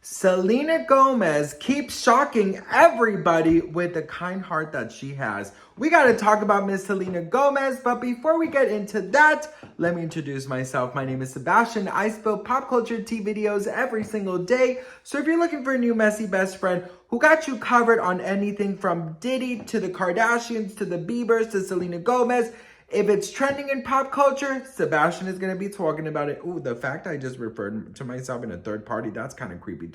Selena Gomez keeps shocking everybody with the kind heart that she has. We got to talk about Miss Selena Gomez, but before we get into that, let me introduce myself. My name is Sebastian. I spill pop culture tea videos every single day. So if you're looking for a new messy best friend who got you covered on anything from Diddy to the Kardashians to the Biebers to Selena Gomez, if it's trending in pop culture, Sebastian is going to be talking about it. Ooh, the fact I just referred to myself in a third party, that's kind of creepy.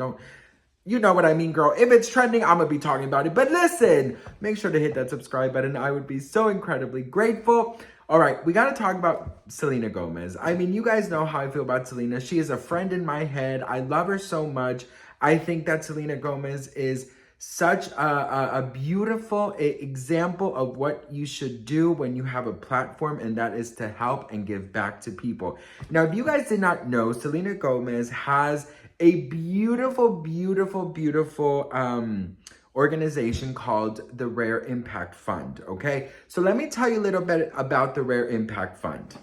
You know what I mean, girl. If it's trending, I'm going to be talking about it. But listen, make sure to hit that subscribe button. I would be so incredibly grateful. All right, we got to talk about Selena Gomez. I mean, you guys know how I feel about Selena. She is a friend in my head. I love her so much. I think that Selena Gomez is such a beautiful example of what you should do when you have a platform, and that is to help and give back to people. Now, if you guys did not know, Selena Gomez has a beautiful organization called the Rare Impact Fund, okay? So let me tell you a little bit about the Rare Impact Fund.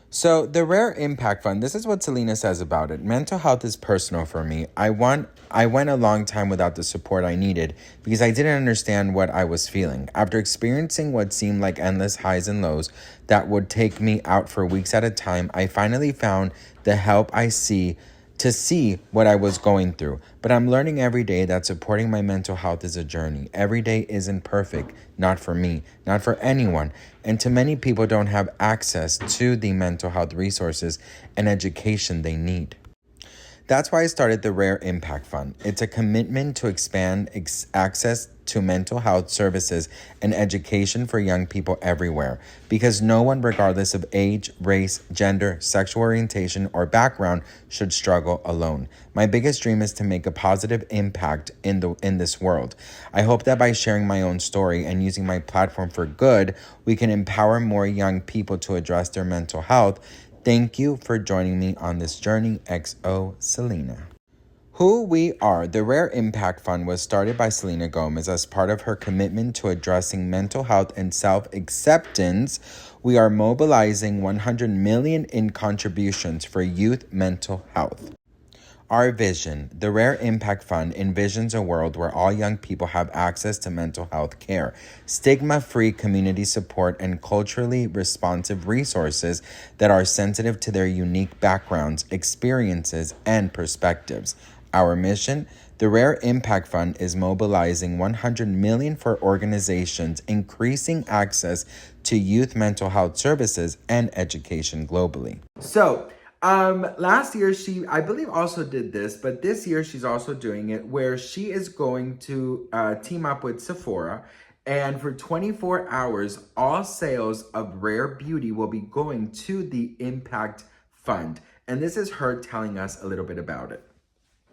So the Rare Impact Fund, this is what Selena says about it. Mental health is personal for me. I went a long time without the support I needed because I didn't understand what I was feeling. After experiencing what seemed like endless highs and lows that would take me out for weeks at a time, I finally found the help to see what I was going through. But I'm learning every day that supporting my mental health is a journey. Every day isn't perfect, not for me, not for anyone. And too many people don't have access to the mental health resources and education they need. That's why I started the Rare Impact Fund. It's a commitment to expand access to mental health services and education for young people everywhere, because no one, regardless of age, race, gender, sexual orientation, or background, should struggle alone. My biggest dream is to make a positive impact in this world. I hope that by sharing my own story and using my platform for good, we can empower more young people to address their mental health. Thank you for joining me on this journey, XO Selena. Who we are. The Rare Impact Fund was started by Selena Gomez as part of her commitment to addressing mental health and self-acceptance. We are mobilizing $100 million in contributions for youth mental health. Our vision, the Rare Impact Fund, envisions a world where all young people have access to mental health care, stigma-free community support, and culturally responsive resources that are sensitive to their unique backgrounds, experiences, and perspectives. Our mission, the Rare Impact Fund, is mobilizing $100 million for organizations, increasing access to youth mental health services and education globally. So, last year I believe also did this, but this year she's also doing it where she is going to team up with Sephora, and for 24 hours, all sales of rare beauty will be going to the Impact Fund. And this is her telling us a little bit about it.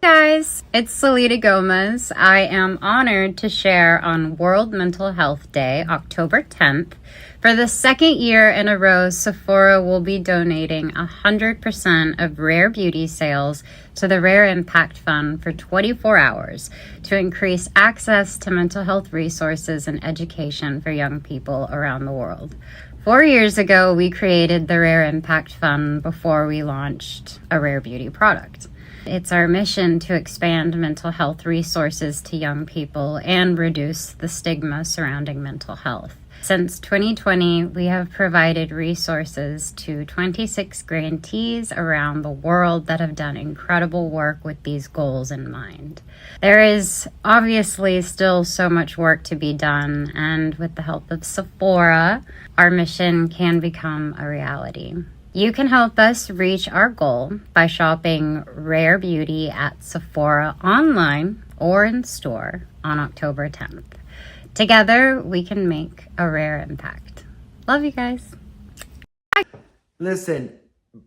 Guys, it's Selena Gomez. I am honored to share on World Mental Health Day, October 10th. For the second year in a row, Sephora will be donating 100% of rare beauty sales to the Rare Impact Fund for 24 hours to increase access to mental health resources and education for young people around the world. 4 years ago, we created the Rare Impact Fund before we launched a rare beauty product. It's our mission to expand mental health resources to young people and reduce the stigma surrounding mental health. Since 2020, we have provided resources to 26 grantees around the world that have done incredible work with these goals in mind. There is obviously still so much work to be done, and with the help of Sephora, our mission can become a reality. You can help us reach our goal by shopping Rare Beauty at Sephora online or in store on October 10th. Together, we can make a rare impact. Love you guys. Bye. Listen,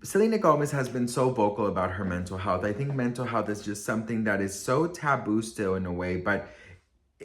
Selena Gomez has been so vocal about her mental health. I think mental health is just something that is so taboo still in a way, but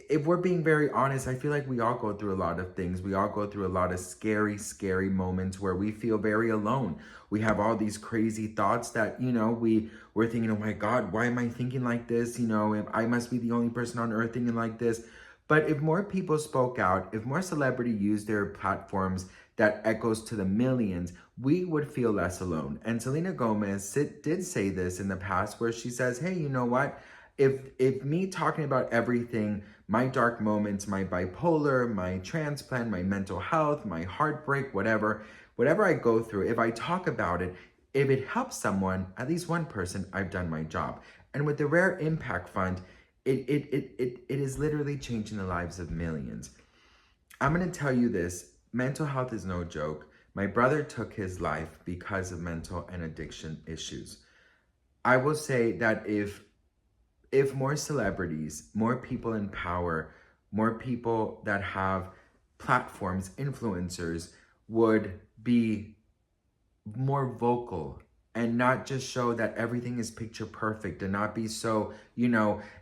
if we're being very honest, I feel like we all go through a lot of things. We all go through a lot of scary moments where we feel very alone. We have all these crazy thoughts that, we're thinking, oh my God, why am I thinking like this? I must be the only person on earth thinking like this. But if more people spoke out, if more celebrities used their platforms that echoes to the millions, we would feel less alone. And Selena Gomez did say this in the past where she says, hey, you know what? If me talking about everything, my dark moments, my bipolar, my transplant, my mental health, my heartbreak, whatever I go through, if I talk about it, if it helps someone, at least one person, I've done my job. And with the Rare Impact Fund, it is literally changing the lives of millions. I'm going to tell you this, mental health is no joke. My brother took his life because of mental and addiction issues. I will say that if more celebrities, more people in power, more people that have platforms, influencers, would be more vocal and not just show that everything is picture perfect and not be so,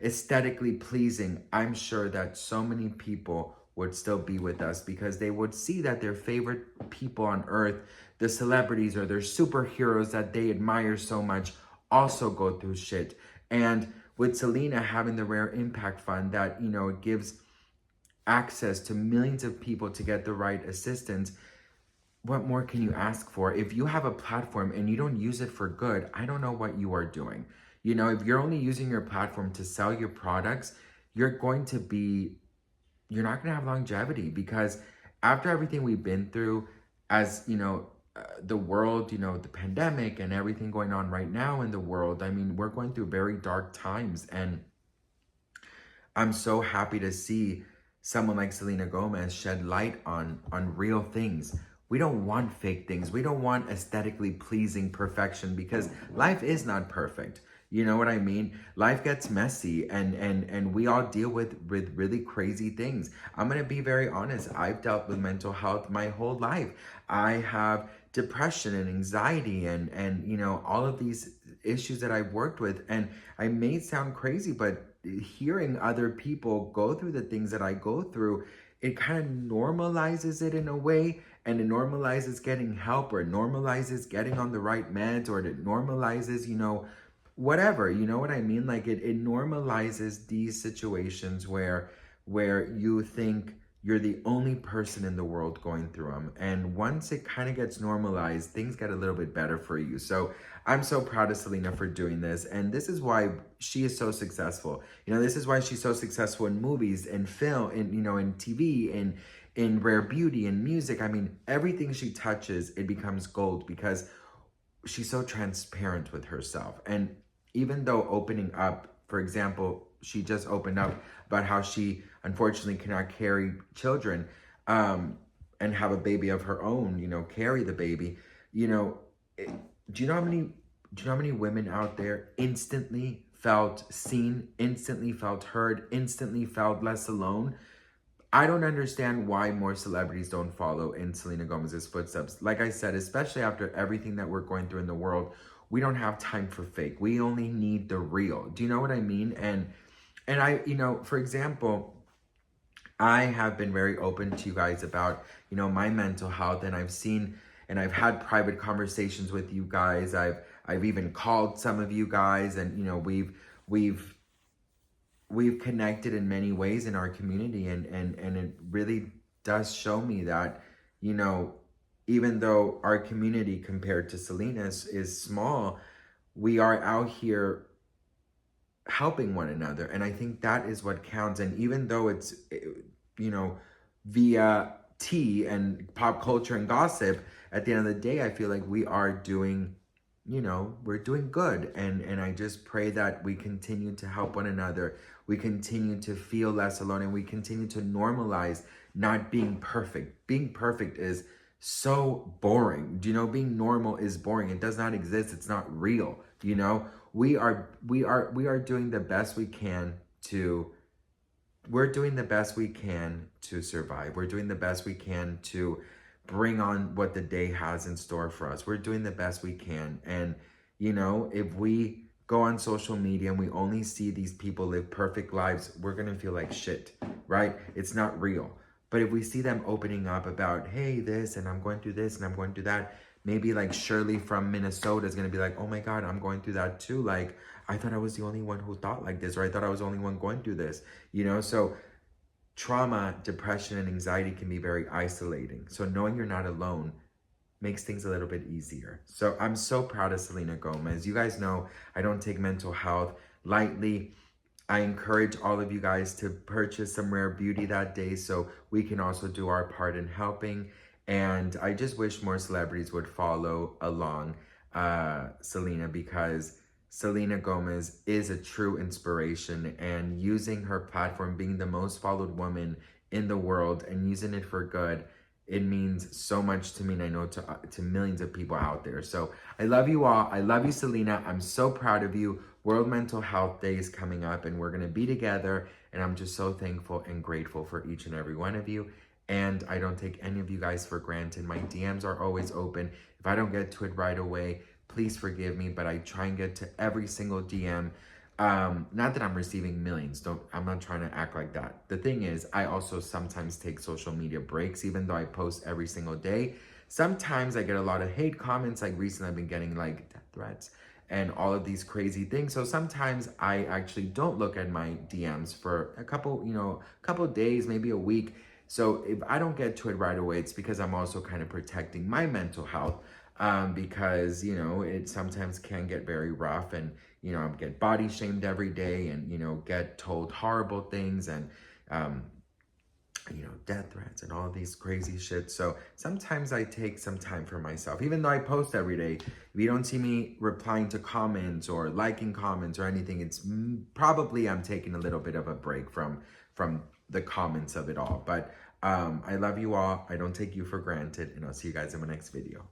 aesthetically pleasing, I'm sure that so many people would still be with us because they would see that their favorite people on earth, the celebrities or their superheroes that they admire so much, also go through shit. And with Selena having the Rare Impact Fund that, it gives access to millions of people to get the right assistance, what more can you ask for? If you have a platform and you don't use it for good, I don't know what you are doing. If you're only using your platform to sell your products, you're not going to have longevity, because after everything we've been through as, the world, the pandemic and everything going on right now in the world, I mean, we're going through very dark times. And I'm so happy to see someone like Selena Gomez shed light on real things. We don't want fake things. We don't want aesthetically pleasing perfection, because life is not perfect. You know what I mean? Life gets messy and we all deal with really crazy things. I'm going to be very honest. I've dealt with mental health my whole life. I have depression and anxiety and all of these issues that I've worked with. And I may sound crazy, but hearing other people go through the things that I go through, it kind of normalizes it in a way, and it normalizes getting help, or it normalizes getting on the right meds, or it normalizes, whatever, you know what I mean? Like it normalizes these situations where you think you're the only person in the world going through them. And once it kind of gets normalized, things get a little bit better for you. So I'm so proud of Selena for doing this. And this is why she is so successful. This is why she's so successful in movies and film, and in TV, in rare beauty and music. I mean, everything she touches, it becomes gold, because she's so transparent with herself. And even though opening up, for example, she just opened up about how she unfortunately cannot carry children and have a baby of her own, carry the baby. Do you know how many women out there instantly felt seen, instantly felt heard, instantly felt less alone? I don't understand why more celebrities don't follow in Selena Gomez's footsteps. Like I said, especially after everything that we're going through in the world, we don't have time for fake. We only need the real. Do you know what I mean? And I, for example, I have been very open to you guys about, my mental health, and I've seen and I've had private conversations with you guys. I've even called some of you guys, and we've connected in many ways in our community, and it really does show me that, even though our community compared to Selena's is small, we are out here helping one another. And I think that is what counts. And even though it's, via tea and pop culture and gossip, at the end of the day, I feel like we are doing, we're doing good. And I just pray that we continue to help one another. We continue to feel less alone, and we continue to normalize not being perfect. Being perfect is so boring. Being normal is boring. It does not exist. It's not real. We are doing the best we can to survive. We're doing the best we can to bring on what the day has in store for us. We're doing the best we can. And, if we go on social media and we only see these people live perfect lives, we're going to feel like shit, right? It's not real. But if we see them opening up about, hey, this, and I'm going through this, and I'm going through that, maybe like Shirley from Minnesota is going to be like, oh my God, I'm going through that too. Like, I thought I was the only one who thought like this, or I thought I was the only one going through this, So trauma, depression, and anxiety can be very isolating. So knowing you're not alone makes things a little bit easier. So I'm so proud of Selena Gomez. You guys know I don't take mental health lightly. I encourage all of you guys to purchase some rare beauty that day so we can also do our part in helping. And I just wish more celebrities would follow along Selena, because Selena Gomez is a true inspiration, and using her platform, being the most followed woman in the world and using it for good, it means so much to me, and I know to millions of people out there. So I love you all. I love you, Selena. I'm so proud of you. World Mental Health Day is coming up, and we're going to be together, and I'm just so thankful and grateful for each and every one of you. And I don't take any of you guys for granted. My DMs are always open. If I don't get to it right away, please forgive me, but I try and get to every single DM. Not that I'm receiving millions. I'm not trying to act like that. The thing is, I also sometimes take social media breaks, even though I post every single day. Sometimes I get a lot of hate comments. Like recently I've been getting like death threats and all of these crazy things. So sometimes I actually don't look at my DMs for a couple days, maybe a week. So if I don't get to it right away, it's because I'm also kind of protecting my mental health. Because, it sometimes can get very rough, and, I get body shamed every day, and, get told horrible things, and, death threats and all these crazy shit. So sometimes I take some time for myself, even though I post every day. If you don't see me replying to comments or liking comments or anything, it's probably I'm taking a little bit of a break from the comments of it all. But I love you all. I don't take you for granted, and I'll see you guys in my next video.